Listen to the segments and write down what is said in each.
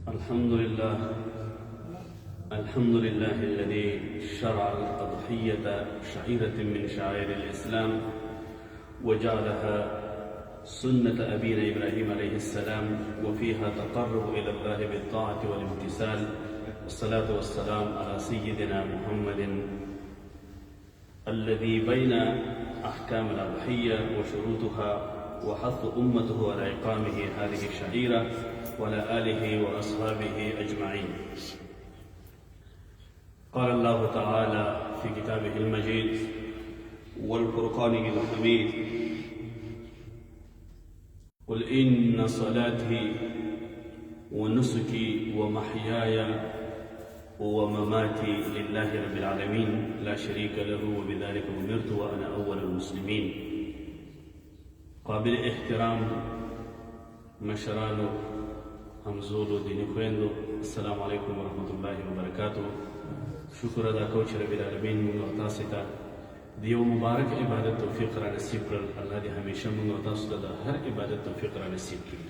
الحمد لله الذي شرع الأضحية شعيرة من شعائر الإسلام وجعلها سنة أبينا إبراهيم عليه السلام وفيها تقرب إلى الله بالطاعة والامتثال. والصلاة والسلام على سيدنا محمد الذي بين أحكام الأضحية وشروطها وحث أمته على إقامه هذه الشعيرة وعلى آله وأصحابه أجمعين. قال الله تعالى في كتابه المجيد والفرقان الحميد: قل إن صلاتي ونسكي ومحياي ومماتي لله رب العالمين لا شريك له وبذلك أمرت وأنا أول المسلمين. قابل احترام مشرانو همزولو دینی خویندو، السلام علیکم ورحمة الله وبرکاتو. شکر ادا کوم چې رب العالمین موږ او تاسو ته د یو مبارک عبادت توفیق را نصیب کړل. الله دې همیشه موږ او تاسو ته د هر عبادت توفیق را نصیب کړي.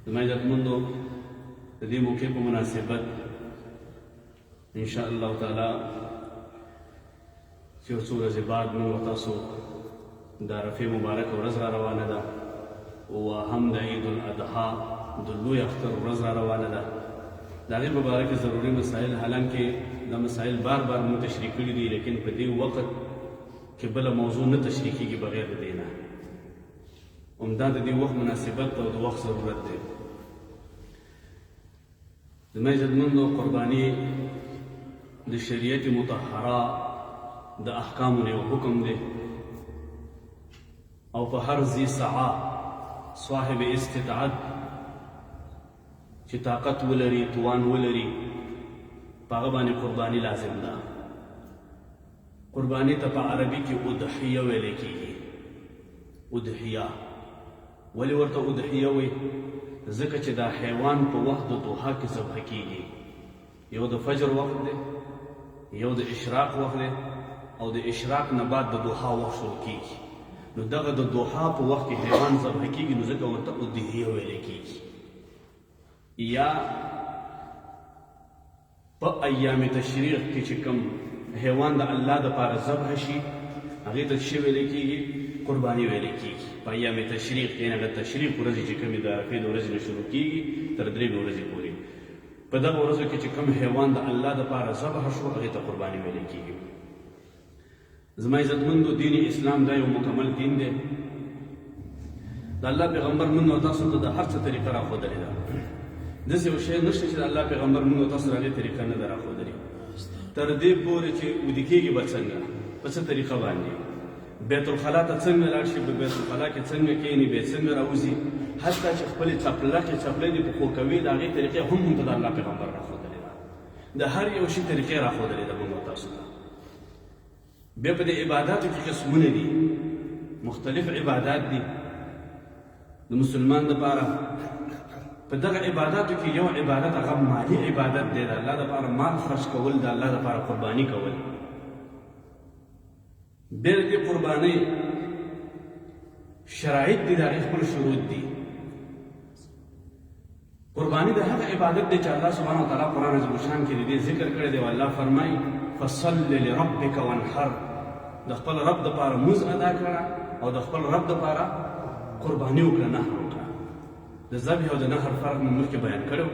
زما عزتمندو، د دې موقع په مناسبت ان شاء الله تعالی چې یو څو ورځې بعد موږ او تاسو د عرفې مبارک ورځ را روانه ده او هم د عید الاضحی د لوی اختر ورځ را روانه ده. د هغې مبارک ضروري مسایل، حالانکې دا مسایل بار بار موږ تشریح کړي دي، لیکن په دې وخت کې بله موضوع نه تشریح کېږي بغیر د دې نه. همدا د دې وخت مناسبت او د وخت ضرورت دی. زما عزتمندو، قرباني د شریعت مطهره د احکامو یو حکم دی او په هر ذي سعه صاحب استطاعت چې طاقت ولري، توان ولري، په هغه باندې قرباني لازم ده. قرباني ته په عربي کې اضحیه ویل کېږي. اضحیه ولې ورته اضحیه وایي؟ ځکه چې دا حیوان په وخت د ضحا کې ذبح کېږي. یو د فجر وخت دی، یو د اشراق وخت دی، او د اشراق نه بعد د ضحا وخت شروع کېږي. نو دغه د ضحا په وخت کې حیوان ذبح کېږي، نو ځکه ورته اضحیه ویل کېږي. یا په ایام تشریق کې چې کوم حیوان د الله دپاره ذبح شي، هغې ته څه ویل کېږي؟ قرباني ویل کېږي. په ایام تشریق کې هغه تشریق ورځې چې کومې د عرفې د ورځې نه شروع کېږي تر درېیمې ورځې پورې، په دغه ورځو کې چې کوم حیوان د الله دپاره ذبح شو، هغې ته قرباني ویل کېږي. زما عزتمندو، دین اسلام دا یو مکمل دین دی. د الله پیغمبر موږ او تاسو ته د هر څه طریقه راښودلې ده. داسې یو شی نشته چې د الله پیغمبر موږ او تاسو ته هغې طریقه نه ده راښودلې، تر دې پورې چې ویده کېږي به څنګه، په څه طریقه باندې، بیت الخلا ته څنګه لاړ شي، په بیت الخلا کې څنګه کښېني، بیا څنګه راوځي، حتی چې خپلې څپلۍ دې پښو کوي، د هغې طریقې هم موږ ته د الله پیغمبر راښودلې ده. د هر یو شي طریقې راښودلې ده موږ او تاسو ته. بیا په دې عباداتو کې قسمونه دي، مختلف عبادات دي. د مسلمان دپاره په دغه عباداتو کې یو عبادت هغه مالي عبادت دی، د الله دپاره مال خرج کول، د الله دپاره قرباني کول. بیا د دې قربانۍ شرایط دي، د هغې خپل شروط دي. قرباني د هغه عبادت دی چې الله سبحانه وتعالی قرآن عظیم الشان کې د دې ذکر کړی دی، او الله فرمایي: فصل لربک وانحر. د خپل رب دپاره مونځ ادا کړه او د خپل رب دپاره قرباني وکړه، نحر وکړه. د ذبح او د نحر فرق مو مخکې بیان کړو.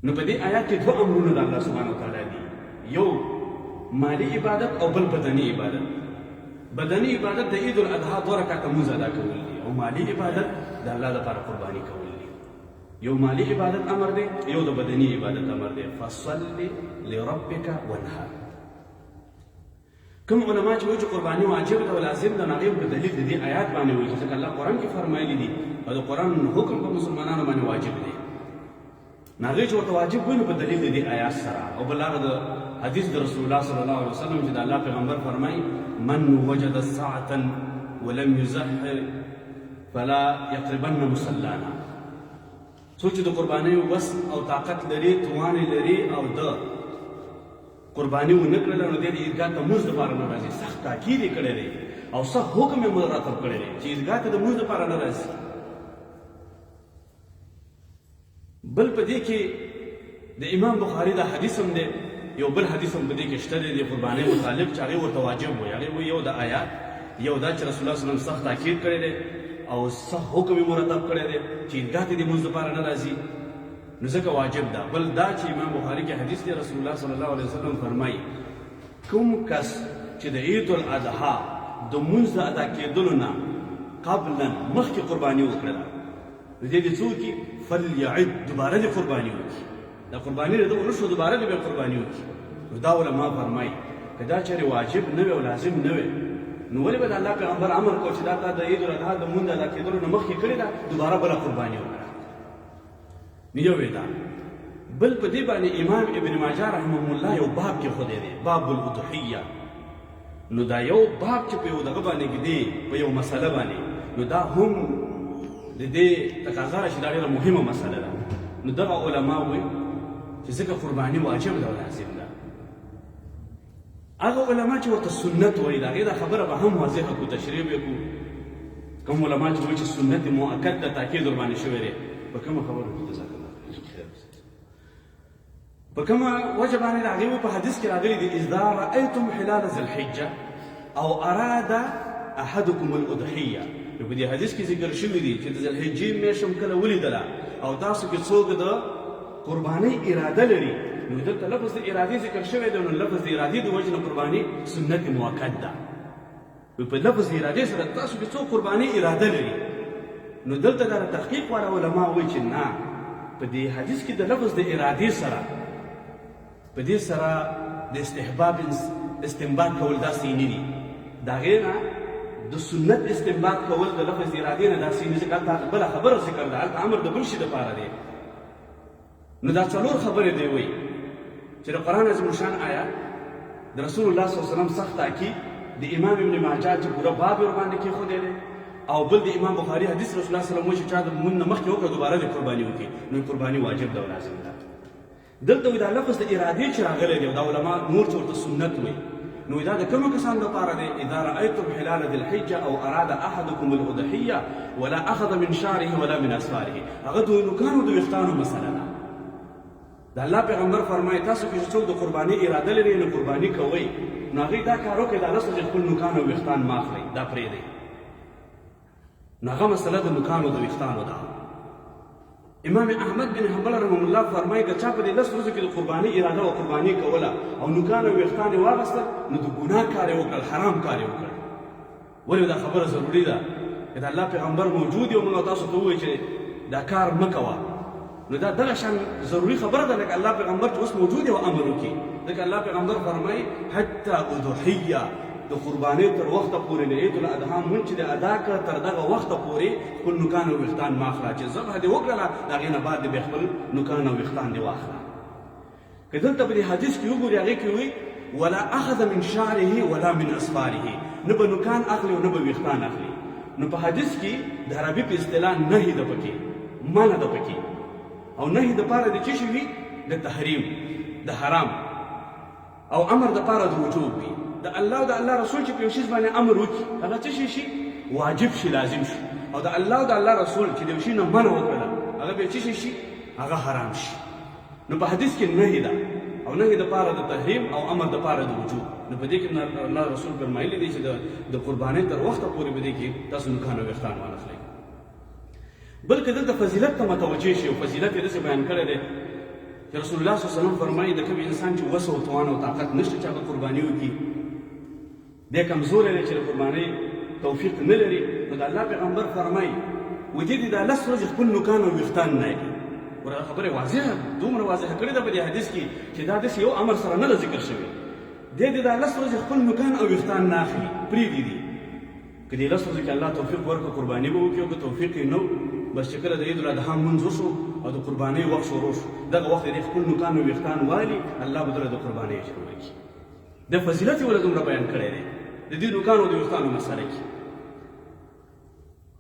نو په دې آیات کې دوه امرونه د الله سبحانه وتعالی دي، یو مالی عبادت او بل بدني عبادت. بدني عبادت د عید الاضحی 2 رکعته مونځ ادا کول دي، او مالی عبادت د الله لپاره قرباني کول دي. یو مالی عبادت امر دی، یو د بدني عبادت امر دی. فصل لربک وانحر. کوم علما چې وایي چې قرباني واجب ده او لازم ده، هغې په دلیل د دې آیات باندې وایي، ځکه الله قرآن کې فرمایلي دي او د قرآن حکم په مسلمانانو باندې واجب دی. نو هغې چې ورته واجب وایي، نو په دلیل د دې آیات سره. او بل هغه د حدیث د رسول الله صلی الله علیه وسلم چې د الله پیغمبر فرمایي: من وجد ساعة ولم يزحر فلا يقربن مصلانا. څوک چې د قربانۍ وس او طاقت لري، توان لري، او د قرباني ونه کړله، نو دی د عیدګاه ته مونځ دپاره نه راځي. سخت تاکید یې کړی دی او سخت حکم یې مرتب کړی دی چې عیدګاه ته د مونځ دپاره نه راځي. بل په دې کې د امام بخاري دا حدیث هم دی یو بل حدیث هم په دې کې شته دی د قربانۍ متعلق چې هغې ورته واجب وایي هغې وایي یو د آیات یو دا چې رسول الله صلی الله علیه وسلم سخت تاکید کړی دی او سخت حکم یې مرتب کړی دی چې عیدګاه ته د لمونځ لپاره نه راځي نو ځکه واجب ده بل دا چې امام بخاري کې حدیث دی رسول الله صلی الله علیه وسلم فرمایي کوم کس چې د عید الاضحی د لمونځ د ادا کېدلو نه قبلا مخکې قرباني وکړله نو دې دې څه وکړي فلیعد دوباره دې قرباني وکړي دا قرباني د دغه نشو دوباره دې بیا قرباني وکړي نو دا علما فرمایي که دا چېرې واجب نه وي او لازم نه وي نو ولې به د الله پیغمبر امر کو چې دا تا د عید الاضحی د لمونځ د ادا کېدلو نه مخکې کړې ده دوباره بله قرباني وکړه نو یو یې دا بل په دې باندې امام ابن ماجه رحمه الله یو باب کې ښودی دی باب الاضحیه نو دا یو باب چې په یو دغه باندې ږدي په یو مسله باندې نو دا هم د دې تقاضا ده چې دا ډېره مهمه مسله ده نو دغه علما وایي چې ځکه قرباني واجب ده او لازم ده هغه علما چې ورته سنت وایي د هغې دا خبره به هم واضحه کړو تشریح به کړو کوم علما چې وایي چې سنت مؤکد ده تاکید ورباندې شوی دی په کومه خبره کې جزاک الله په کومه وجه باندې د هغې په حدیث کې راغلي دي اذا رأیتم حلال ذي الحجه او اراد احدكم الاضحيه نو په دې حدیث کې ذکر شوي دي چې د ذی الحجې میاشت هم کله ولیدله او تاسو کې څوک د قربانۍ اراده لري نو دلته لفظ د ارادې ذکر شوی دی نو لفظ د ارادې د وجې نه قرباني سنت مؤکد ده په لفظ د ارادې سره تاسو کې څوک قربانۍ اراده لري نو دلته دا تحقیق والا علما وایي چې نه په دې حدیث کې د لفظ د ارادې سره په دې سره د استحباب استنباط کول داسې نه دي د هغې نه د سنت استنباط کول د لفظ د ارادې نه داسې نه ځکه هلته بله خبره ذکر ده هلته امر د بل شي دپاره دی نو دا څلور خبرې دی وایي چې د قرآن عظیم الشان آیات د رسول الله صلی الله علیه وسلم سخت تاکید د امام ابن ماجه چې پوره باب یې ورباندې کېښودی دی او بل د امام بخاري حدیث رسول الله صلی الله علیه وسلم وایي چې چا د لمونځ نه مخکې وکړه دوباره دې قرباني وکړي نو قرباني واجب ده او لازم ده دلته دا لفظ د ارادې چې راغلی دی او دا علما نور چې ورته سنت وایي نو دا د کومو کسانو لپاره دی اذا رأیتم حلال ذي الحجه او اراد احدكم الاضحيه ولا اخذ من شعره ولا من اصفاره هغه د نوکانو د ویښتانو مسله ده د الله پیغمبر فرمایي تاسو کې څوک د قرباني اراده لري نو قرباني کوئ نو هغې دا کار وکړئ دا نه چې خپل نوکان او ویښتان ما اخلئ دا پرېږدئ نو هغه مسله د نوکانو د ویښتانو ده امام احمد بن حنبل رحمه الله فرمایي که چا په دې 10 ورځو کې د قرباني اراده او قرباني کوله او نوکان او ویښتان یې واغېستل نو د ګناه کار یې وکړل حرام کار یې وکړل ولې دا خبره ضروري ده که د الله پیغمبر موجود یو موږ تاسو ته ووایي چې دا کار مه کوه نو دا دغه شان ضروري خبره ده لکه الله پیغمبر چې اوس موجود یو امر وکړي ځکه الله پیغمبر فرمایي حتی اضحیه د قربانۍ تر وخته پورې د عید الاضحی مونځ چې د ادا کړه تر دغه وخته پورې خپل نوکان او ویښتان مه اخله چې ذبح دې وکړله د هغې نه بعد دې بیا خپل نوکان او ویښتان دې واخله که دلته په دې حدیث کې وګورې هغې کې وایي ولا اخذ من شعره ولا من اصفاره نه به نوکان اخلي او نه به ویښتان اخلي نو په حدیث کې د عربي په اصطلاح نهي ده پکې منع ده پکې او نهي دپاره د څه شي وي د تحریم د حرام او امر دپاره د وجوب وي د الله او د الله رسول چې په یو شي باندې امر وکړي هغه څه شي واجب شي لازم شي او د الله او د الله رسول چې د یو شي نه منع وکړله هغه بیا څه شي هغه حرام شي نو په حدیث کې نهي ده او نهي دپاره د تحریم او امر دپاره د وجوب نو په دې کې الله رسول فرمایلی دی چې د قربانۍ تر وخته پورې په دې کې تاسو نوکان او ویښتان وانخلئ بلکې دلته فضیلت ته متوجه شي او فضیلت یې داسې بیان کړی دی چې رسول الله صلی الله علیه وسلم فرمایي د کوم انسان چې وس او توان او طاقت نشته چې هغه قرباني وکړي دی کمزوری دی چې د قربانۍ توفیق نه لري نو د الله پیغمبر فرمایي وجې دې دا 10 ورځې خپل نوکان او ویښتان نه اخلي ورغه خبرې واضحه دومره واضحه کړې ده په دې حدیث کې چې دا داسې یو امر سره نه ده ذکر شوی دی دې دا 10 ورځې خپل نوکان او ویښتان نه اخلي پرېږدي دي که دې 10 ورځې کې الله توفیق ورکړه قرباني به وکړي او که توفیق یې نه بس چې کله د عید الاضحی لمونځ وشو او د قربانۍ وخت شروع شو دغه وخت یې خپل نوکان او ویښتان والي الله به دله د قربانۍ اجر ورکړي د فضیلت یې ولې دومره بیان کړی دی د دې نوکانو د ویښتانو مسله کې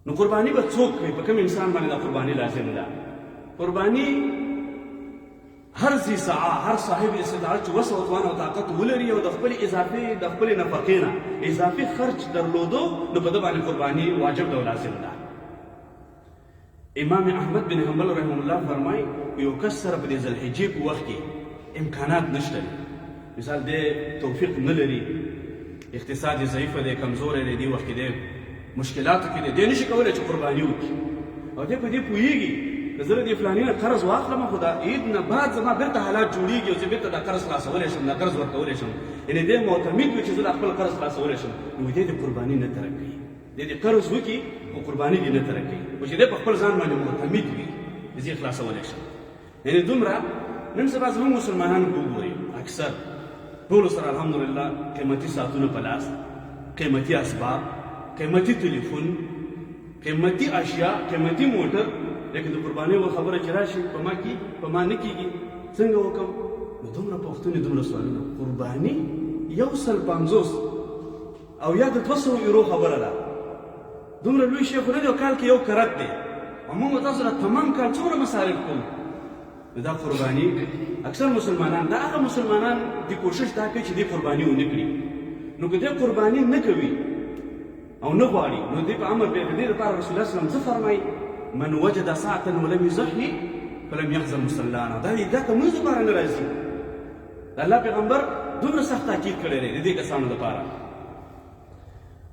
نو قرباني به څوک کوي په کوم انسان باندې دا قرباني لازم ده قرباني هر ذي سعه هر صاحب استطاعت چې وس او توان او طاقت ولري او د خپل اضافي د خپل نفقې نه اضافي خرچ درلودو نو په ده باندې قرباني واجب ده او لازم ده امام احمد بن حنبل رحمه الله فرمای یو کس سره په دې ذوالحجې په وخت کې امکانات نشته، مثال دی توفیق نه لري، اقتصاد ضعیفه دی، کمزوری دی، دې وخت کې دی مشکلاتو کې دی نشي کولی چې قرباني وکړي او دی په دې پوهېږي که زه له دې فلاني نه قرض واخلم خو د عید نه بعد زما بېرته حالات جوړېږي او زه بېرته دا قرض خلاصولی شم، دا قرض ورکولی شم، یعنې دی معتمد وي چې زه دا خپل قرض خلاصولی شم، نو دی د قرباني نه ترک کوي، دی د قرض وکړي خو قرباني دې نه ترک کوي، خو چې دی په خپل ځان باندې معتمد وي زه یې خلاصولی شم. یعنې دومره نن سبا زموږ مسلمانانو که وګورئ اکثر ټولو سره الحمدلله قیمتي ساعتونه په لاس، قیمتي اسباب، قیمتي تلیفون، قیمتي اشیا، قیمتي موټر، لیکن د قربانۍ و خبره چې راشي په ما کې په ما نه کېږي څنګه وکړم؟ نو دومره پوښتنې دومره سوالونه. قرباني 150 او یا د 200 یورو خبره ده، دومره لوی شی خو نه دی او کال کې یو کرت دی او موږ تاسو له تمام کال څومره مصارف کوو. نو دا قرباني اکثر مسلمانان دا هغه مسلمانان د کوشش دا کوي چې دې قرباني ونه کړي، نو که دې قرباني نه کوي او نه غواړي نو دې په امر به دې لپاره رسول الله صلی الله علیه وسلم څه فرمایي؟ من وجد ساعة ولم يزحي فلم يخزن مصلانا. دا ته موږ لپاره نه راځي. د الله پیغمبر دومره سخت تاکید کړی دی د دې کسانو لپاره.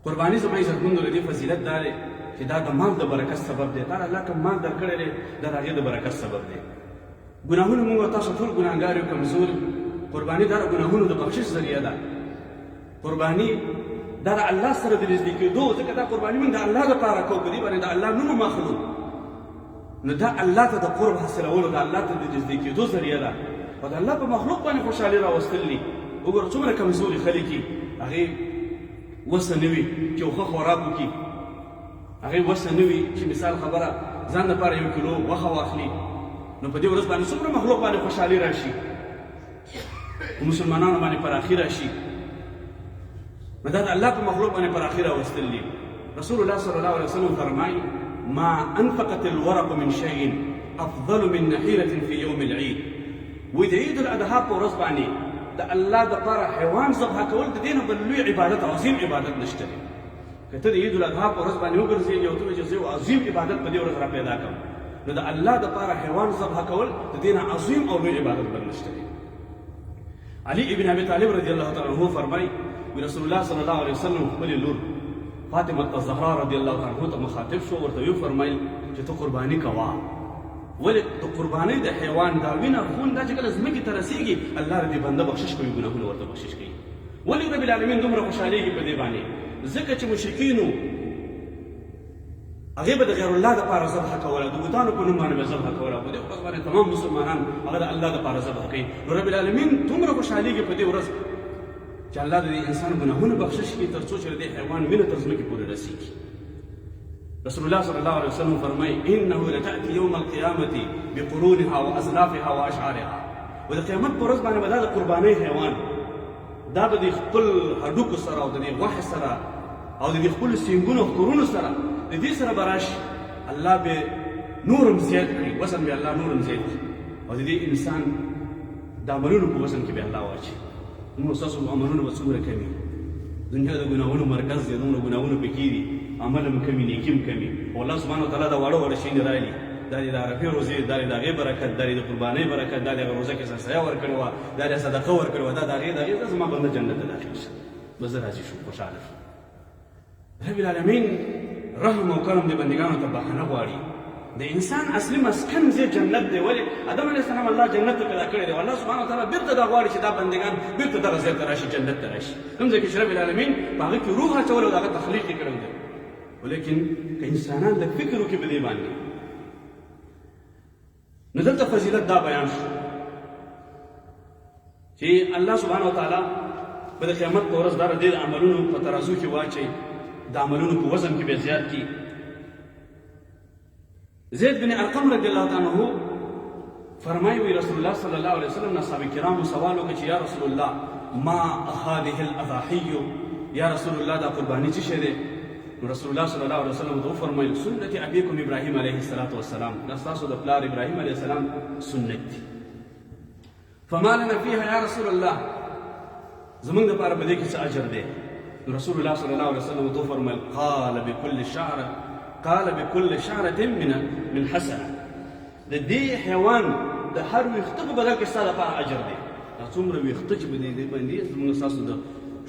قرباني زما عزتمندو د دې فضیلت دا دی چې دا د مال د برکت سبب دی. دا الله کوم مال درکړی دی دا د هغې د برکت سبب دی. ګناهونه موږ تاسو ټول ګناهګار یو، کمزور. قرباني دا د ګناهونو د بخشش ذریعه ده. قرباني دا د الله سره د نږدې کېدو، ځکه دا قرباني موږ د الله دپاره کوو، په دې باندې د الله نوم مخلو، نو دا الله ته د قرب حاصلولو، د الله ته د نږدې کېدو ذریعه ده او د الله په مخلوق باندې خوشحالي راوستل دي. وګوره څومره کمزوري خلک دي، هغې وسه نه وي چې یو ښه خوراک وکړي، هغې وسه نه وي چې مثال خبره ځان لپاره 1 کیلو غوښه واخلي، نو په دې ورځ باندې څومره مخلوق باندې خوشحالي راشي، په مسلمانانو باندې پراخي راشي. نو دا د الله په مخلوق باندې پراخي راوستل دي. رسول الله صلی الله علیه وسلم فرمایي ما انفقت الورق من شيء افضل من نحيرة في يوم العيد. وی د عید الاضحی په ورځ باندې د الله دپاره حیوان ذبح کول د دې نه بل لوی عبادت، عظیم عبادت نشته دی. که ته د عید الاضحی په ورځ باندې وګرځېږې او ته وایې چې زه یو عظیم عبادت په دې ورځ را پیدا کړم، نو د الله دپاره حیوان ذبح کول د دې نه عظیم او لوی عبادت بل نشته دی. علي ابن ابي طالب رضی الله تعالی عنه فرمایي رسول الله صلی الله علیه وسلم خپلې لور فاطمه الزهرا رضی الله تعالی عنها ته مخاطب شو، ورته ویې فرمایل چې ته قرباني کوه. ولې د قربانۍ د حیوان دا وینه خون دا چې کله ځمکې ته رسېږي الله د دې بنده بخشش کوي، ګناهونه ورته بخشش کوي. ولې رب العالمین دومره خوشحالېږي په دې باندې؟ ځکه چې مشرکینو هغې به د غیر الله دپاره ذبح کوله، د بوتانو په نوم باندې به ذبح کوله، په دې ورځ باندې تمام مسلمانان هغه د الله دپاره ذبح کوي. نو رب العالمین دومره خوشحالېږي په دې ورځ چې الله د دې انسان ګناهونه بخشش کړي تر څو چې د دې حیوان وینه تر ځمکې پورې رسېږي. رسول الله صلی الله علیه وسلم فرمایي انه لتأتي یوم القیامة بقرونها وازلافها واشعارها. و د قیامت په ورځ باندې به دا د قربانۍ حیوان دا به د خپل هډوکو سره او د دې غوښې سره او د دې خپلو سینګونو او ښکرونو سره د دې سره به راشي، الله به نورم زیات کړي، وزن به الله نورم زیات کړي او د دې انسان د عملونو په وزن کې به الله واچي. نو ستاسو عملونه به څومره کمي؟ دنیا د ګناهونو مرکز دی، دومره ګناهونه پکې دي، عمل هم کمي، نیکي هم کمي. او الله سبحانه وتعالی دا واړه واړه شیان راغلي، دا د عرفې روزې، دا د هغې برکت، دا د قربانۍ برکت، دا د هغه روزه کې سرسایه ورکړې وه، دا د صدقه ورکړې وه، دا د هغې دا زما بنده جنت ته داخل شي، بس زه راضي شوم، خوشحاله شوم. رب العالمین رحم او کرم د بندګانو ته بخښنه غواړي. د انسان اصلي مسکن ځای جنت دی. ولې آدم علیه السلام الله جنت ته پیدا کړی دی او الله سبحانه وتعالی بېرته دا غواړي چې دا بندګان بېرته دغه ځای ته راشي، جنت ته راشي. کوم ځای کې چې رب العالمین په هغه کې روح اچولی او د هغه تخلیق یې کړی دی. ولیکن که انسانان لږ فکر وکړي په دې باندې، نو دلته فضیلت دا بیان شو چې الله سبحانه وتعالی به د قیامت په ورځ دا د دې عملونو په ترازو کې واچوي، د عملونو په وزن کې به زیات کړي. زید بن ارقم رضی الله تعالی عنہ فرمایي وی رسول الله صلی الله علیه وسلم اصحاب کرامو سوال وکړ چې یا رسول الله ما هذه الاضاحی، یا رسول الله دا قرباني څه شی دی؟ نو رسول الله صلی الله علیه وسلم ته وفرمایل سنت ابیکم ابراهیم علیه السلام، دا ستاسو د پلار ابراهیم علیه السلام سنت دی. فما لنا فیها یا رسول الله، زمونږ دپاره په دې کې څه اجر دی؟ نو رسول الله صلی الله علیه وسلم ته وفرمایل قال بكل شعر قال بكل شعرة من حسنه. د دې حیوان د هر ویښته په بدل کې ستا لپاره اجر دی. دا څومره ویښته چې په دې باندې زموږ ستاسو د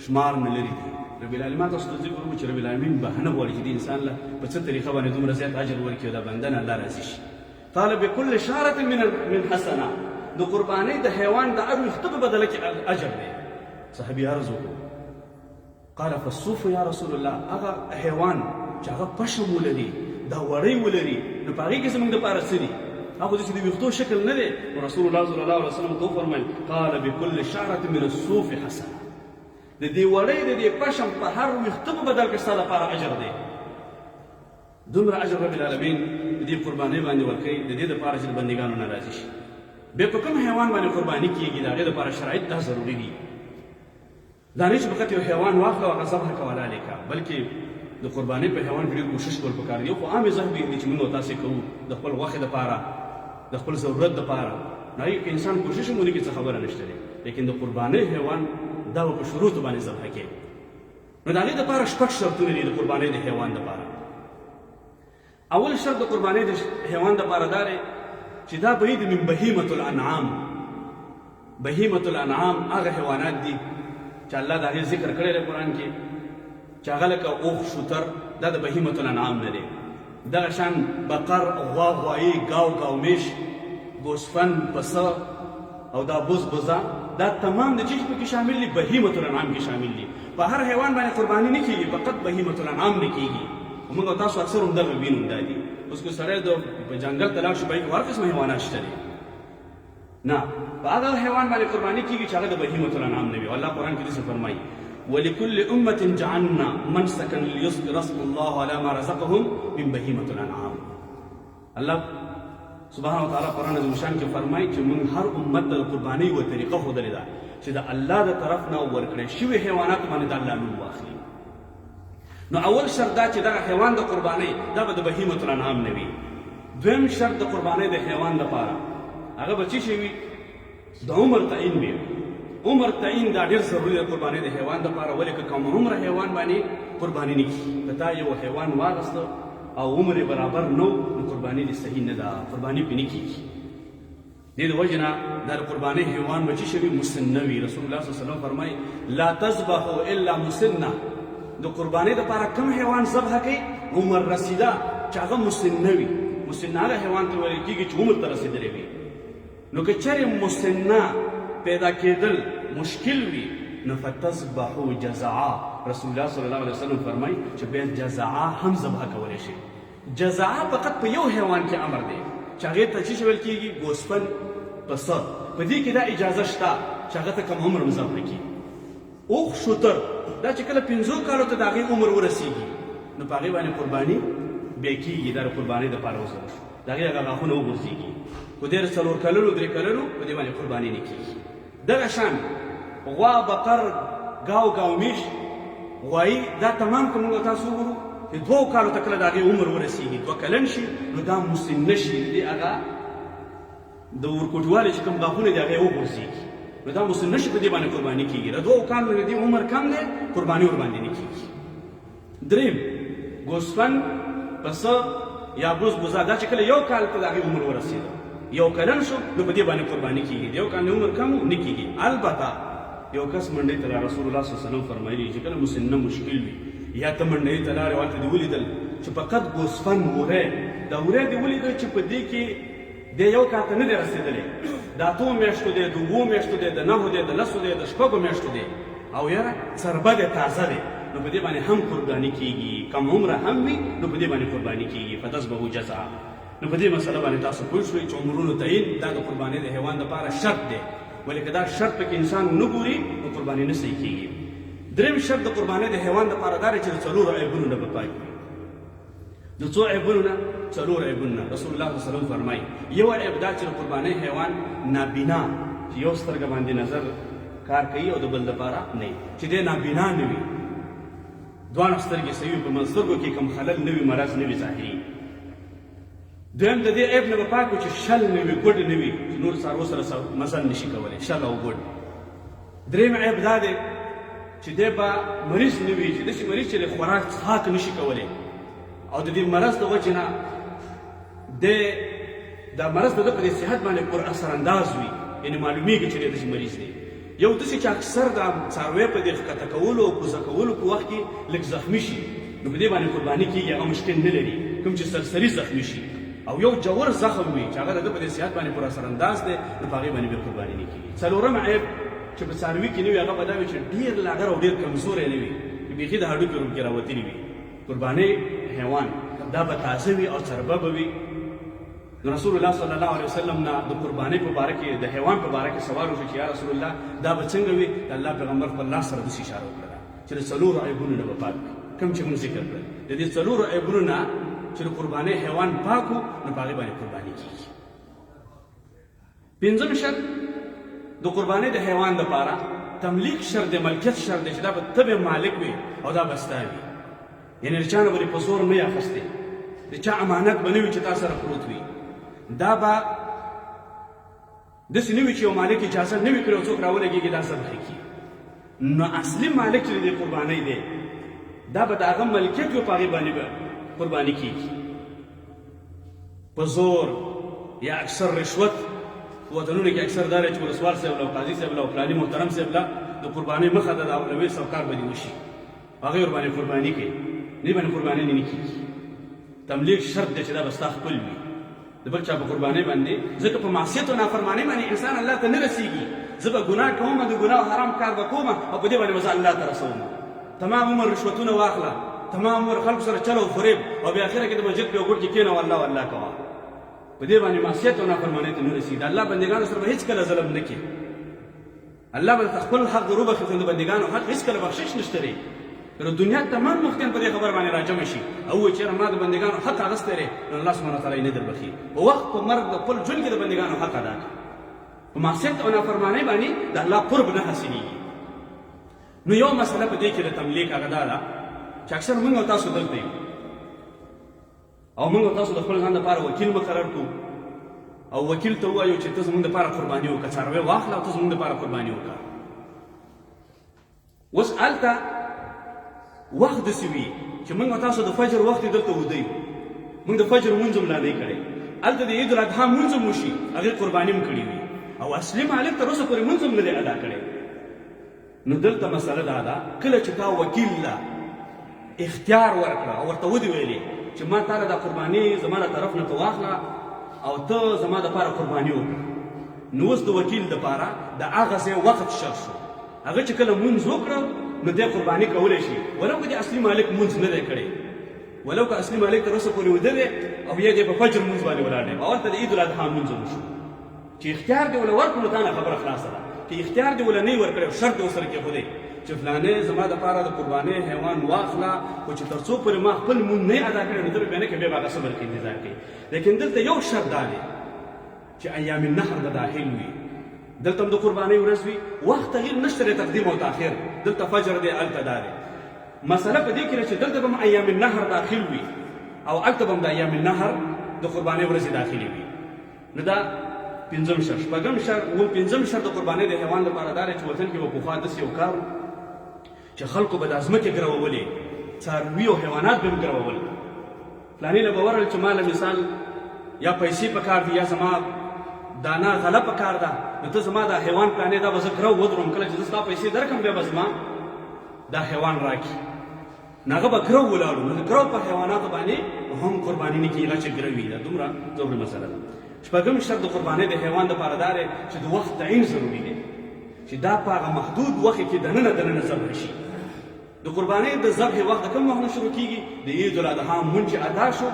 شمار نه لري دي. رب العالمین تاسو ته ذکر وکړو چې رب العالمین بهانه غواړي چې د انسان له په څه طریقه باندې دومره زیات اجر ورکړي او دا بنده نه الله راضي شي. قال بكل شعرة من حسنه. د قربانۍ د حیوان د هر ویښته په بدله کې اجر دی. صحابي عرض وکړو قال فالصوف یا رسول الله، هغه حیوان چې هغه پشم ولري، دا وړۍ ولري، نو په هغې کې زموږ دپاره څه دي؟ هغه چې د ویښتو شکل نه دی. رسول الله صلی الله علیه وسلم ته وفرمیل قال بكل شعرة من الصوف حسنه. د دې وړۍ د دې پشم په هر ویښته په بدل کې ستا لپاره اجر دی. دومره اجر رب العالمین د دې قربانۍ باندې ورکوي د دې دپاره چې د بندګانو نه راضي شي. بیا په کوم حیوان باندې قرباني کېږي د هغې دپاره شرایط دا ضروري دي. دا نه چې فقط یو حیوان واخله او هغه ذبح کوه لالی که، بلکې د قربانۍ په حیوان کې ډېر کوشش کول پکار دی. یو خو عامې ذبحې دي چې موږ او تاسې کوو د خپل غوښې دپاره، د خپل ضرورت دپاره، نو هغې کې انسان کوشش هم ونه کړي څه خبره نشته دی. لیکن د قربانۍ حیوان دا به په شروطو باندې ذبح کوي. نو د هغې دپاره شپږ شرطونه دي د قربانۍ د حیوان دپاره. اول شرط د قربانۍ د حیوان دپاره دا دی چې دا به یې د من بهیمة الانعام. بهیمة الانعام هغه حیوانات دي چې الله د هغې ذکر کړی دی قرآن کې چې هغه لکه اوښ، شوتر، دا د بهیمة الانعام نه دی. دغه شان بقر، غوا، غوایي، ګاو، ګاومیش، ګوسفند، پسه او دا بز، بزه، دا تمام د چیز پکې شامل دي، بهیمة الانعام کې شامل دي. په هر حیوان باندې قرباني نه کېږي، فقط بهیمة الانعام نه کېږي. موږ او تاسو اکثر هم دغه وینو دا دي. اوس که سړی د په جنګل ته لاړ شي په هغې کې هر قسمه حیوانات شته دي. نه، په هغه حیوان باندې قرباني کېږي چې هغه د بهیمة الانعام نه وي. الله قرآن کې داسې فرمایي ولكل أمة جعلنا منسكا ليذكر اسم الله على ما رزقهم من بهيمة الأنعام. الله سبحانه وتعالى قرآن عظیم شان کې فرمایي چې موږ هر امت د قربانۍ یوه طریقه ښودلې ده چې د الله د طرف نه ورکړی شوي حیواناتو باندې د الله نوم واخلي. نو اول شرط دا چې دغه حیوان د قربانۍ دا به د بهیمة الانعام نه وي. دویم شرط د قربانۍ د حیوان لپاره هغه به څه شی وي؟ د عمر تعین وي. عمر تعین دا ډېر ضروري دی قربانۍ د حیوان دپاره. ولې که کم عمره حیوان باندې قرباني نه کېږي. که تا یو حیوان واخیسته او عمر یې برابر نه و نو قرباني دې صحیح نه ده، قرباني پرې نه کېږي. دې د وجې نه دا د قربانۍ حیوان به څه شی وي؟ مسنه وي. رسول الله صلی الله علیه وسلم فرمایي لا تذبحوا الا مسنه. د قربانۍ دپاره کوم حیوان ذبح کوي؟ عمر رسیده چې هغه مسنه وي. مسنه هغه حیوان ته ویل کېږي چې عمر ته رسېدلی وي. نو که چېرې مسنه پیدا کېدل مشکل وي نو فتذبحوا جزعا. رسول الله صلی الله علیه وسلم فرمایي چې باید جزعا هم ذبح کولی شي. جزعا فقط په یو حیوان کې امر دی چې هغې ته څه ویل کېږي؟ ګوسفند، پسه. په دې کې دا اجازه شته چې هغه ته کم عمر هم ذبح کړي. اوښ، شوتر، دا چې کله 50 کالو ته د هغې عمر ورسېږي نو په هغې باندې قرباني بیا کېږي. دا د قربانۍ دپاره وسره شو، د هغې هغه غاښونه وغورځېږي. خو ډېر 4 کلونو 3 کلونو په دې باندې قرباني نه کېږي. دغه شان غوا، بقر، ګاو، ګاومیش، غوایي، دا تمام که موږ تاسو وګورو چې 2 کالو ته کله د هغې عمر ورسېږي، 2 کلن شي نو دا مسنه شي. د هغه د ورکوټوالي چې کوم غاښونه دي هغې وغورځېږي نو دا مسنه شي، په دې باندې قرباني کېږي. د 2 کالو نه د عمر کم دی قرباني ورباندې نه کېږي. دریم ګوسفند، پسه یا بز، بزه، دا چې کله 1 کال ته د هغې عمر ورسېده، 1 کلن شو نو په دې باندې قرباني کېږي. د 1 کال عمر کم نه کېږي. البته یو کس منډۍ ته رسول الله صلی الله علیه وسلم فرمایلي چې کله مسنه مشکل وي یا ته منډۍ ته لاړې هلته دې ولیدل چې فقط ګوسفند وری، دا وری دې ولیدل چې په دې کې د 1 کال ته نه دی رسېدلی، د 8 میاشتو دی، د 7 میاشتو دی، د 9 دی، د 10 دی، د 6 میاشتو دی او یاره څربه دی، تازه دی، نو په دې باندې هم قرباني کېږي. کم عمره هم وي نو په دې باندې قرباني کېږي. فتذبحوا جزعا. نو په دې مسله باندې تاسو پوه شوئ چې عمرونو تعین دا د قربانۍ د حیوان دپاره شرط دی. ولې که دا شرط پکې انسان ونه ګوري نو قرباني نه صحیح کېږي. دریم شرط د قربانۍ د حیوان دپاره دا دی چې د 4 عیبونو نه به پاک وي. د څو عیبونو نه؟ 4 عیبونو نه. رسول الله صلی الله علیه وسلم فرمایي یو عیب دا چې د قربانۍ حیوان نابینا، چې یو سترګه باندې نظر کار کوي او د بل دپاره نه، چې دی نابینا نه وي، دواړه سترګې صحیح وي، په سترګو کې کوم خلل نه وي، مرض نه وي ظاهري. دویم د دې عیب نه به پاک وي چې شل نه وي، ګوډ نه وي، چې نور څاروو سره مزل نشي کولی، شل او ګوډ. دریم عیب دا دی چې دی به مریض نه وي، چې داسې مریض چې د خوراک څښاک نشي کولی او د دې مرض د وجې نه دا مرض د ده په دې صحت باندې پر اثر انداز وي، یعنې معلومیږي چې داسې مریض دی. یو داسې چې اکثر د څاروی په دې ښکته کولو او کوزه کولو په وخت کې لږ زخمي شي، نو په دې باندې قرباني کېږي، هغه مشکل نه لري. کوم چې سرسري زخمي شي او یو جوړ زخم وي چې هغه د ده په دې صحت باندې پر اثر انداز دی، نو په هغې باندې بیا قرباني نه کېږي. څلورم عیب چې په څاروي کې نه وي هغه به دا وي چې ډېر لاغر او ډېر کمزوری نه وي، چې بیخي د هډوکي روم کې راوتلي وي. قرباني حیوان دا به تازه وي او چربه به وي. نو رسول الله صلی الله علیه وسلم نه د قربانۍ په باره کې د حیوان په باره کې سوال وشو چې یا رسول الله دا به څنګه وي؟ د الله پیغمبر خپل لاس سره داسې اشاره وکړه چې د څلورو عیبونو نه به پاک وي. کوم چې موږ ذکر کړل د دې څلورو عیبونو نه چې د قربانۍ حیوان پاک وو، نو په هغې باندې قرباني کېږي. پنځم شرط د قربانۍ د حیوان دپاره تملیک شرط دی، ملکیت شرط دی چې دا به ته به مالک وي او دا به ستا وي، یعنې د چا نه به دې په زور نه یې اخیستی، د چا امانت به نه وي چې تا سره پروت وي. دا به داسې نه وي چې یو مالک اجازه نه وي کړی او څوک راولګېږي دا ذبح کړي. نو اصلي مالک چې د قربانۍ دی دا به د هغه ملکیت وي، په هغې باندې به قرباني کېږي. په زور یا اکثر رشوت وطنونو کې اکثر دا دی چې ولسوال صاحب له او قاضي صاحب له او فلاني محترم صاحب له د قربانۍ مخه ده، د اولوي سوکار به دې وشي، هغې ورباندې قرباني کوي، دې باندې قرباني نه کېږي. تملیک شرط دی چې دا به ستا خپل وي، د بل چا په قربانۍ باندې، ځکه په معصیت او نافرمانۍ باندې انسان الله ته نه رسېږي. زه به ګناه کوم، د ګناه او حرام کار به کوم او په دې باندې به زه الله ته رسوم. تمام عمر رشوتونه واخله، تمام عمر خلکو سره چل او فریب، او بیا اخره کې د مسجد په یو ګوټ کې کښېنه او الله والله کوه. په دې باندې معصیت او نافرمانۍ ته نه رسېږي. د الله بندګانو سره به هېڅکله ظلم نه کړي. الله به خپل حق در وبخښي، خو د بندګانو حق هېڅکله بخشش نشته دی. نو دنیا تمام مفتیان په دې خبر باندې راجمع شي او وایي چېرې ما د بندګانو حق اخیستی دی، نو الله سبحانه وتعالی یې نه دربخي. په وخت په مرګ د خپل ژوند کې د بندګانو حق ادا کړه. په معصیت او نافرمانۍ باندې د الله قرب نه حاصلېږي. نو یو مسله په دې کې د تملیک هغه دا ده چې اکثر موږ او تاسو دلته یو او موږ او تاسو د خپل ځان لپاره وکیل مقرر کړو او وکیل ته ووایو چې ته زموږ دپاره قرباني وکړه، څاروی واخله او ته زموږ دپاره قرباني وکړه. اوس هلته وخت داسې وي چې موږ او تاسو د فجر وخت یې دلته وده یو، موږ د فجر لمونځ هم لا نه یې کړی، هلته د عید الاضحا لمونځ هم وشي، هغې قرباني هم کړې وي او اصلي مالک تر اوسه پورې لمونځ هم نه دی ادا کړی. نو دلته مسله دا ده کله چې تا وکیل له اختیار ورکړه او ورته ودې ویلې چې ما تا له دا قرباني زما له طرف نه ته واخله او ته زما دپاره قرباني وکړه، نو اوس د وکیل دپاره د هغه ځای وخت شر شو. هغه چې کله لمونځ وکړه نو دی قرباني کولی شي، ولو که د اصلي مالک لمونځ نه دی کړی، ولو که اصلي مالک تر اوسه پورې وده دی او یا دی په فجر لمونځ باندې ولاړ دی او هلته د عید الاضحا لمونځ هم وشو. چې اختیار دی وله ورکړو نو تا نه خبره خلاصه ده. که اختیار دی وله نه یې ورکړی او شرط دی ورسره کېښودی چې فلانې زما دپاره د قربانۍ حیوان واخله، خو چې تر څو پورې ما خپل لمونځ نه یې ادا کړی نو ته به بیا نه کوې، بیا به هغه صبر کې انتظار کوي. لیکن دلته یو شرط دا دی چې ایام النحر به داخل وي، دلته هم د قربانۍ ورځ وي، وخت تغییر نشته دی، تقدیم او تاخیر، دلته فجر دی هلته دا دی. مسله په دې کې ده چې دلته به هم ایام النحر داخل وي او هلته به هم د ایام النحر د قربانۍ ورځې داخلې وي. نو دا پنځم شرط. شپږم شرط پنځم شرط د قربانۍ د حیوان لپاره دا دی چې وطن کې به پخوا داسې یو کار چې خلکو به دا ځمکې ګرولې، څاروي او حیوانات به هم ګرول. فلاني له به ورغل چې ما له مثال یا پیسې په کار دي یا زما دانا غله په کار ده، نو ته زما دا حیوان پلانې دا به زه ګرو ودروم، کله چې زه ستا پیسې درکړم بیا به زما دا حیوان راکړي. نو هغه به ګرو ولاړو. نو د ګرو په حیواناتو باندې هم قرباني نه کېږي، هغه چې ګرو وي. دا دومره ضروري مسله ده. شپږم شرط د قربانۍ د حیوان دپاره دا دی چې د وخت تعین ضروري دی، چې دا په هغه محدود وخت کې دننه ذبح شي. د قربانۍ د ذبح وخت د کوم وخت نه شروع کېږي؟ د عید الاضحا لمونځ چې ادا شو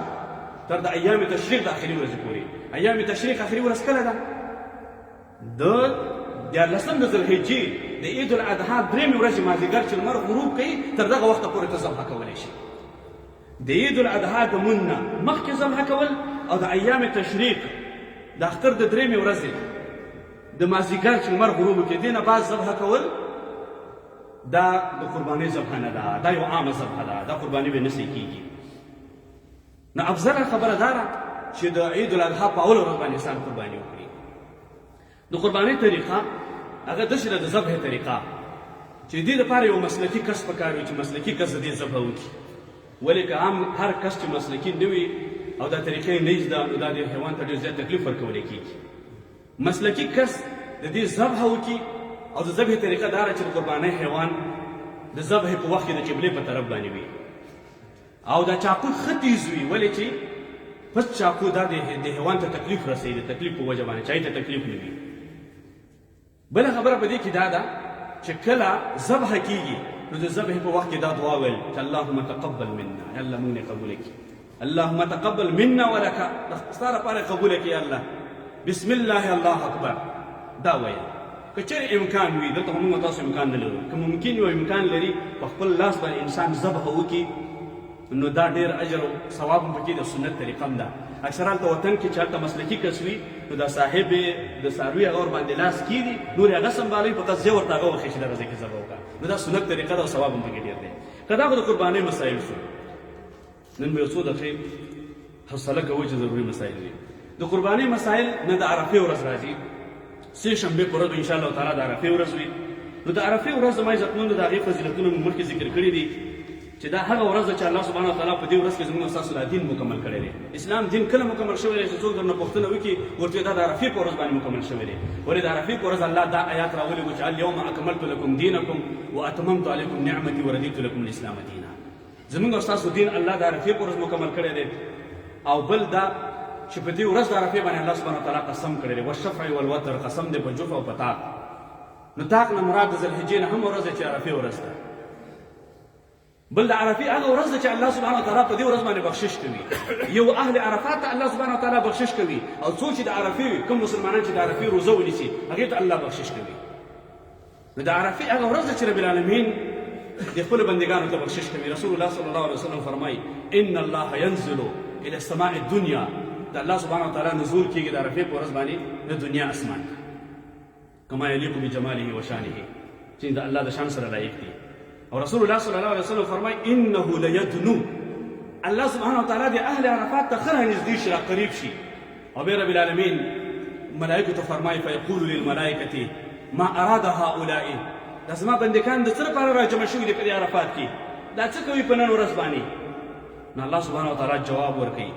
تر د ایام تشریق د آخري ورځې پورې. ایام تشریق آخري ورځ کله ده؟ د 14 د ذوالحجې د عید الاضحا درېیمې ورځې مازدیګر چې لمر غروب کوي تر دغه وخته پورې ته ذبح کولی شي. د عید الاضحا د لمونځ نه مخکې ذبح کول او د ایام تشریق د اختر د درېیمې ورځې د مازدیګر چې لمر غروب کوي دې نه بعد ذبح کول دا د قربانۍ ذبح نه ده، دا یو عامه ذبح ده، دا قرباني به نسې کېږي. نو افضله خبره دا ده چې د عید الاضحا په اوله ورځ باندې انسان قرباني وکړي. د قربانۍ طریقه هغه داسې ده، د ذبح طریقه چې د دې دپاره یو مسلکي کس پکار وي چې مسلکي کس د دې ذبح وکړي. ولې که عام هر کس چې مسلکي نه وي او دا طریقې نه زده نو دا د حیوان ته ډېر زیات تکلیف ورکولی کېږي. مسلکي کس د دې ذبحه وکړي او د ذبحې طریقه دا ده چې د قربانۍ حیوان د ذبحې په وخت کې د قبلې په طرف باندې وي او دا چاقو ښه تیز وي، ولې چې پس چاقو دا د حیوان ته تکلیف رسوي، د تکلیف په وجه باندې چای ته تکلیف نه وي. بله خبره په دې کې دا ده چې کله ذبحه کېږي نو د ذبحې په وخت کې دا دعا ویل چې اللهم تقبل منا، یا الله موږ نه قبوله کړي، اللهم تقبل منا ولک، ستا لپاره قبوله کړي یا الله، بسم الله الله اکبر دا ویل. که چېرې امکان وي، دلته موږ تاسو امکان نه لرو، که ممکن یو امکان لري په خپل لاس باندې انسان ذبحه وکړي نو دا ډېر اجر او ثواب هم پکې د سنت طریقه هم ده. اکثره هلته وطن کې چې هلته مسلکي کس وي نو دا صاحب د څاروي هغه ورباندې لاس کېږي، نور یې هغه سنبالوي، په قضیه ورته هغه وښیي چې دغه ځای کې ذبح وکړه، نو دا سنت طریقه ده او ثواب هم پکې ډېر دی. که دا خو د قربانۍ مسایل شو، نن به یو څو دقیقې حوصله کوو چې ضروري مسایل دي. د قربانۍ مسایل نه د عرفې ورځ راځي، سې شنبې په ورځ به انشاءالله تعالی د عرفې ورځ وي. نو د عرفې ورځ زما عزتمندو د هغې فضیلتونه مو مخکې ذکر کړي دي چې دا هغه ورځ ده چې الله سبحانه وتعالی په دې ورځ کې زموږ ستاسو دا دین مکمل کړی دی. اسلام دین کله مکمل شوی دی چې څوک درنه پوښتنه وکړي ورته دا د عرفې په ورځ باندې مکمل شوی دی. ولې د عرفې په ورځ الله دا آیات راولي چې اليوم اکملت لکم دینکم واتممت علیکم نعمتي ورضیت لکم الاسلام دینا. زموږ ستاسو دین الله د عرفې په ورځ مکمل کړی دی. او بل دا چې په دې ورځ د عرفې باندې الله سبحانه وتعالی قسم کړی دی، والشفع والوتر، قسم دی په جوف او په طاق. نو طاق نه مراد د ذوالحجې نه هم ورځ ده چې عرفې ورځ ده. بل د عرفې هغه ورځ ده چې الله سبحانه وتعالی په دې ورځ باندې بخشش کوي. یو اهل عرفات ته الله سبحانه وتعالی بخشش کوي، او څوک چې د عرفې کوم مسلمانان چې د عرفې روزه ونیسي هغې ته الله بخشش کوي. نو د عرفې هغه ورځ ده چې رب العالمین د خپلو بندګانو ته بخشش کوي. رسول الله صلی الله علیه وسلم فرمایي ان الله ينزل الى السماء الدنيا، د الله سبحانه وتعالی نزول کېږي د عرفې په ورځ باندې د دنیا اسمان کما یلیق بجماله وشانه، چې د الله د شان سره لایق دي. او رسول الله صلی الله علیه وسلم فرمایي انه لیدنو، الله سبحانه وتعالی د اهل عرفات ته ښه نږدې شي، راقریب شي. او بیا رب العالمین ملائکو ته فرمایي فیقول للملائکة ما اراد هؤلاء، دا زما بندګان د څه لپاره راجمع شوي دي په دې عرفات کې، دا څه کوي په نن ورځ باندې؟ نو الله سبحانه وتعالی جواب ورکوي.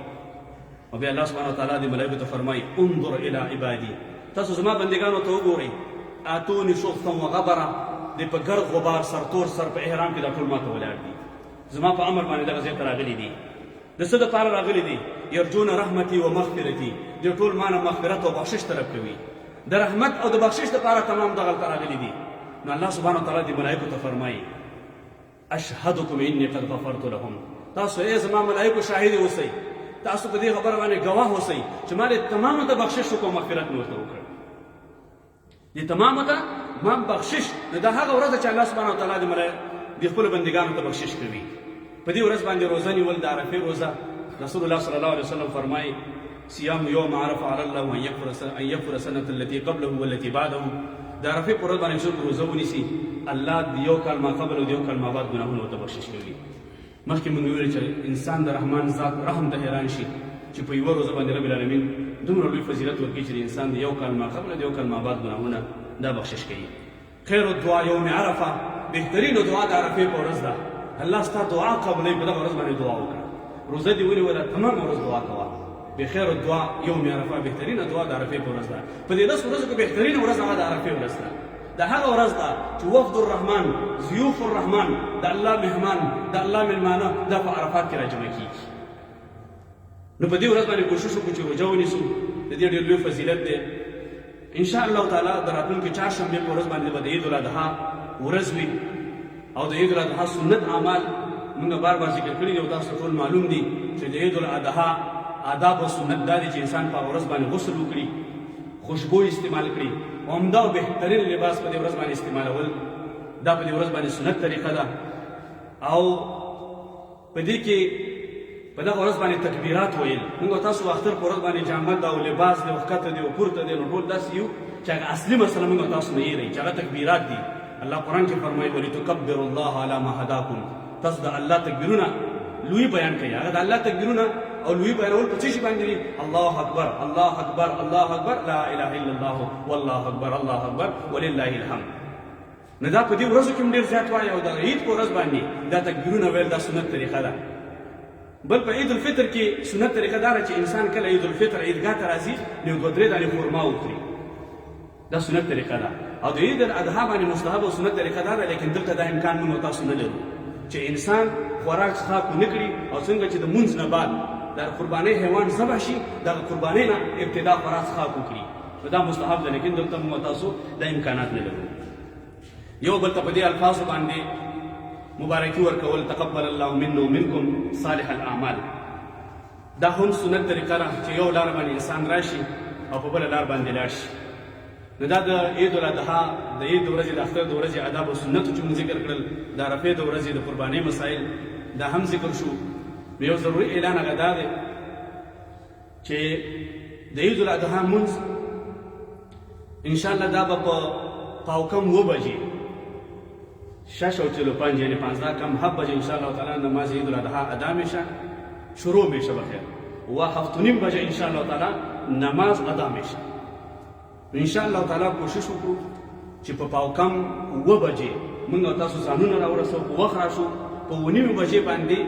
او بیا الله سبحانه وتعالی د ملائکو ته فرمایي انظر الى عبادي، تاسو زما بندګانو ته وګورئ، اتوني شخصا وغبره، د په ګرد غبار سرتور سر په احرام کې دا ټول ما ته ولاړ دي، زما په امر باندې دغه ځای ته راغلي دي. د څه دپاره راغلي دي؟ یرجون رحمتي و مغفرتي، دوی ټول ما نه مغفرت او بخشش طلب کوي. د رحمت او د بخشش دپاره تمام دغلته راغلي دي. نو الله سبحانه وتعالی د ملائکو ته فرمایي اشهدکم انی قد غفرت لهم، تاسو ای زما ملائکو شاهد اوسئ، تاسو په دې خبره باندې ګواه اوسئ چې ما د تمامو ته بخشش وکړو، مغفرت مې ورته وکړ. د تمامو ته ما بخشش، نو دا هغه ورځ ده چې الله سبحانه وتعالی د خپلو بندګانو ته بخشش کوي. په دې ورځ باندې روزه نیول د عرفې روزه، رسول الله صلی الله علیه وسلم فرمایي صيام یوم عرفه علی الله ان یغفر سنة التي قبله والتي بعده، د عرفې په ورځ باندې څوک روزه ونیسي الله د یو کال ما قبل او د یو کال ما بعد ګناهونه ورته بخشش کوي. مخکې موږ ویل چې انسان د رحمان ذات رحم ته حیران شي چې په یوه روزه باندې رب العالمین دومره لوی فضیلت ورکوي چې د انسان د یو کال ما قبل او د یو کال ما بعد ګناهونه دا بخشش کوي. خیر الدعا یوم عرفه، بهترینو دعا د عرفې په ورځ ده. الله ستا دعا قبلوي، په دغه ورځ باندې دعا وکړه. روزه دې ونیوله تمام ورځ دعا کوه. بخیر الدعا یوم عرفه، بهترینه دعا د عرفې په ورځ ده. په دې 10 ورځو کې بهترینه ورځ هغه د عرفې ورځ ده. دا هغه ورځ ده چې وفد الرحمن، ضیوف الرحمن، د الله مهمان، د الله مېلمانه دا په عرفات کې راجمع کېږي. نو په دې ورځ باندې کوشش وکړو چې روژه ونیسو، د دې ډېر لوی فضیلت دی. انشاء الله تعالی د راتلونکي چهارشنبې په ورځ باندې به د عید الاضحا ورځ وي، او د عید الاضحا سنت اعمال موږ بار بار ذکر کړي دي او تاسو ټول معلوم دي چې د عید الاضحا آداب او سنت دا دي چې انسان په ورځ باندې غسل وکړي، خوشبو استعمال کړي، عمده او بهترین لباس په دې ورځ باندې استعمالول، دا په دې ورځ باندې سنت طریقه ده. او په دې کې په دغه ورځ باندې تکبیرات ویل، موږ تاسو اختر په ورځ باندې جامد او لباس دی او ښکته دی او پورته دی، نو ټول داسې یو چې هغه اصلي مسله موږ تاسو نه هېروي چې هغه تکبیرات دي. الله قرآن کې فرمایي ولتکبروا الله علی ما هداکم، تاسو د الله تکبیرونه لوی بیان کوي. هغه د الله تکبیرونه او لوی بیانول په څه شي باندې دي؟ الله اکبر، الله اکبر، الله اکبر، لا اله الا الله، والله اکبر، الله اکبر ولله الحمد. نو دا په دې ورځو کې هم ډېر زیات وایي، او د عید په ورځ باندې دا تکبیرونه ویل دا سنت طریقه ده. بل په عید الفطر کې سنت طریقه دا ده چې انسان کله عید الفطر عیدګاه ته راځي نو یو دوه درې دانې خرما وخوري. دا سنت طریقه ده. او د عید الاضحا باندې مستحب او سنت طریقه دا ده، لیکن دلته دا امکان موږ تاسو نه لرو چې انسان خوراک څښاک ونه کړي او څنګه چې د مونځ نه بعد د قربانۍ حیوان ذبح شي دغه قربانۍ نه ابتدا خوراک څښاک وکړي. نو دا مستحب ده، لیکن دلته موږ تاسو دا امکانات نه لرو. یو بل ته په دې الفاظو باندې مبارکي ورکول، تقبل الله منا ومنکم صالح الاعمال، دا هم سنت طریقه ده چې یو لار باندې انسان راشي او په بله لار باندې لاړ شي. نو دا د عید الاضحا د عید د ورځې د اختر د ورځې آداب او سنتو چې موږ ذکر کړل، د عرفې د ورځې د قربانۍ مسایل دا هم ذکر شو. یو ضروري اعلان هغه دا دی چې د عید الاضحا مونځ انشاءالله دا به په پاوکم 9 بجې 6:45 یعنې 15 کم 7 بجې انشاءالله تعالی نماز عید الاضحا ادا میشه، شروع میشه بخیر و 7:30 بجې انشاءالله تعالی نماز ادا میشه. انشاءالله تعالی کوشش وکړو چې په پاوکم 9 بجې موږ تاسو ځانونه راورسو، په وخت راشو، په 9 بجې باندې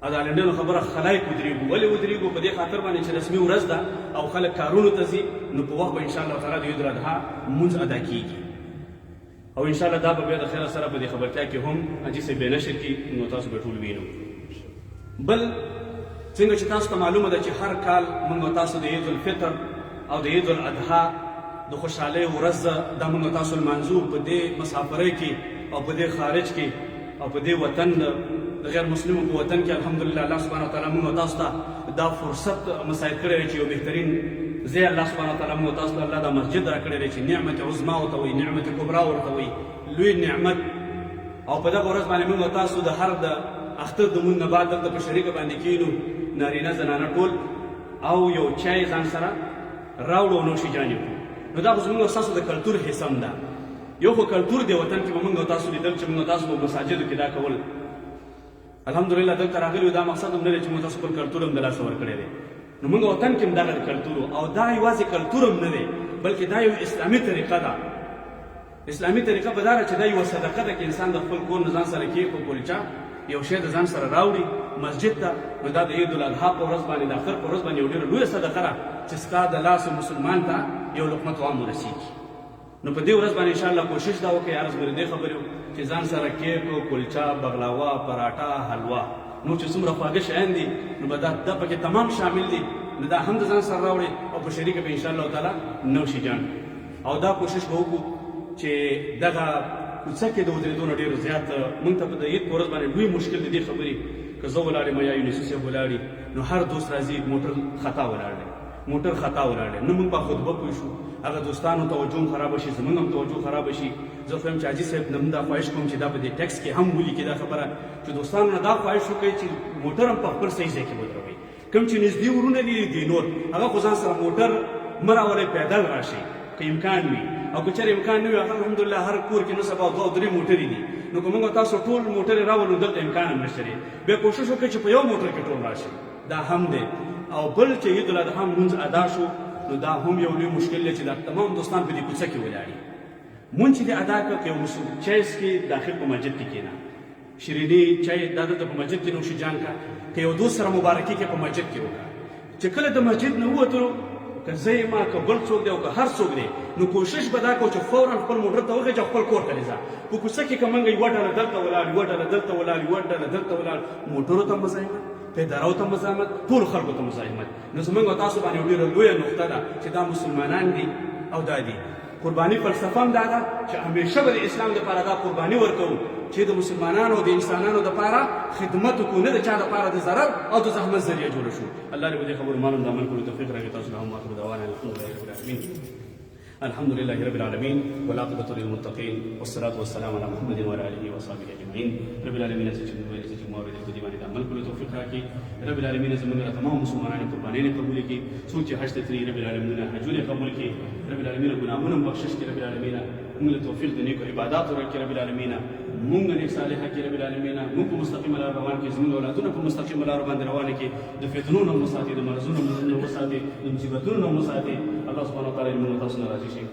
ادالنډینو خبره خلایق ودرېږو. ولې ودرېږو؟ په دې خاطر باندې چې رسمي ورځ ده او خلک کارونو ته ځي، نو په وخت به انشاءالله تعالی د عید الاضحا مونځ ادا کیږي. او انشاءالله دا به بیا د خیر سره په دې خبرتیا کې هم حاجي صاحب بېنشر کړي، نو تاسو به ټول وینو. بل څنګه چې تاسو ته معلومه ده چې هر کال موږ تاسو د عید الفطر او د عید الاضحا د خوشحالۍ ورځ دا موږ تاسو لمانځو په دې مسافرۍ کې او په دې خارج کې او په دې وطن د غیر مسلمو په وطن کې الحمدلله الله سبحانه وتعالی موږ تاسو ته دا فرصت مساعد کړی دی چې یو بهترین ځای الله سبحانه وتعالی موږ تاسو ته الله دا مسجد راکړی دی چې نعمت عظما ورته وایي، نعمت کبرا ورته وایي، لوی نعمت. او په دغه ورځ باندې موږ تاسو د هر د اختر د مونځ نه بعد دلته په شریکه باندې کینو، نارینه زنانه ټول، او یو چای ځان سره راوړو او نوشي جانې کړو. نو دا خو زموږ ستاسو د کلتور حصه هم ده. یو خو کلتور دی وطن کې به موږ تاسو لیدل چې موږ تاسو په مساجدو کې دا کول. الحمدلله دلته راغلي دا مقصد هم نه دی چې موږ تاسو خپل کلتور هم د لاسه ورکړی دی. نو موږ وطن کې هم دغه کلتور او دا یوازې کلتور هم نه دی، بلکې دا یو اسلامي طریقه ده. اسلامي طریقه به دا ده چې دا یوه صدقه ده چې انسان د خپل کور نه ځان سره کیک او کلچا یو شی د ځان سره راوړي مسجد ته. نو دا د عید الاضحا په ورځ باندې د اختر په ورځ باندې یو ډېره لویه صدقه ده چې ستا د لاسه مسلمان ته یو لقمه طعام ورسېږي. نو په دې ورځ باندې انشاءالله کوشش دا وکړئ عرض مې دې خبرې چې ځان سره کیک او کلچا، بغلاوه، پراټا، حلوا، نو چې څومره خواږه شیان دي نو به دا پکې تمام شامل دي. نو دا هم د ځان سره راوړئ او په شریکه به انشاءالله تعالی نوشي جان. او دا کوشش به وکړو چې دغه کوڅه کې د ودرېدو نه ډېر زیات موږ ته په د عید په ورځ باندې لوی مشکل د دې خبرې که زه ولاړ یم یا یونیسي صاحب ولاړ وي، نو هر دوست راځي موټر خطا ولاړ دی، موټر خطا ولاړ دی. نو موږ په خطبه پوه شو، هغه دوستانو توجه هم خرابه شي، زموږ هم توجه خرابه شي. زه خو یم چې حاجي صاحب نه هم دا خواهش کوم چې دا په دې ټکس کې هم ولیکي دا خبره چې دوستانو نه دا خواهش وکړئ چې موټر هم په خپل صحیح ځای کې ودروئ. کوم چې نږدې ورونه دي نور هغه خو ځان سره موټر مه راولئ، پیدل راشئ که امکان وي. او که چېرې امکان نه وي هغه الحمدلله هر کور کې نو سبا 2 او 3 موټرې دي. نو که موږ تاسو ټول موټرې راولو دلته امکان هم نشته دی، بیا کوشش وکړئ چې په یو موټر کې ټول راشئ. دا هم دی. او بل چې عید الاضحا مونځ ادا شو نو دا هم یو لوی مشکل دی چې دا تمام دوستان په دې کوڅه کې ولاړي. مونځ چې دې ادا کړه که یو چای څکې داخل په مسجد کې کښېنه، شیریني چای دا دلته په مسجد کې نوشي جان کړه، که یو دوست سره مبارکي کې په مسجد کې وکړه. چې کله د مسجد نه ووتلو که زه یم که بل څوک دی او که هر څوک دی، نو کوشش به دا کوو چې فورا خپل موټر ته وخېږه او خپل کور ته ځه. په کوڅه کې که موږ یوه ډله دلته ولاړ، یوه ډله دلته ولاړ، یوه ډله دلته ولاړ، موټرو ته مزاحمت، پیدارو ته مزاحمت، ټولو خلکو ته مزاحمت. نو زموږ او تاسو باندې ډېره لویه نقطه ده چې دا مسلمانان دي او دا دي. قرباني فلسفه هم دا ده چې همیشه به د اسلام دپاره دا قرباني ورکوو چې د مسلمانانو او د انسانانو دپاره خدمت وکړو، نه د چا دپاره د ضرر او د زحمت ذریعه جوړه شو. الله دې په دې خبرو معلوم د عمل کولو توفیق راکړي. تاسو له هم آخر دعوانا الحمد لله رب العالمين والعاقبة للمتقين والصلاة والسلام على محمد وعلى آله وصحبه أجمعين. رب العالمين سجدوا ويسجدوا وبارك قديمان إذا عمل كل توفيق راكي. رب العالمين زمنا تمام مسلمانان قربانين قبول کی سوچ حج تری. رب العالمين حجول قبول کی. رب العالمين گناہوں بخشش کی. رب العالمین موږ توفیق دنی کو عبادت ورکړي. رب العالمین موږ نه صالحه کی. رب العالمین موږ مستقیم لار روان کی. زموږ اولادونه په مستقیم لار باندې روان کی. د فتنو نه مساتې، د مرزونو نه مساتې، د مصیبتونو نه مساتې. الله سبحانه وتعالى موږ تاسو نه راضي شي.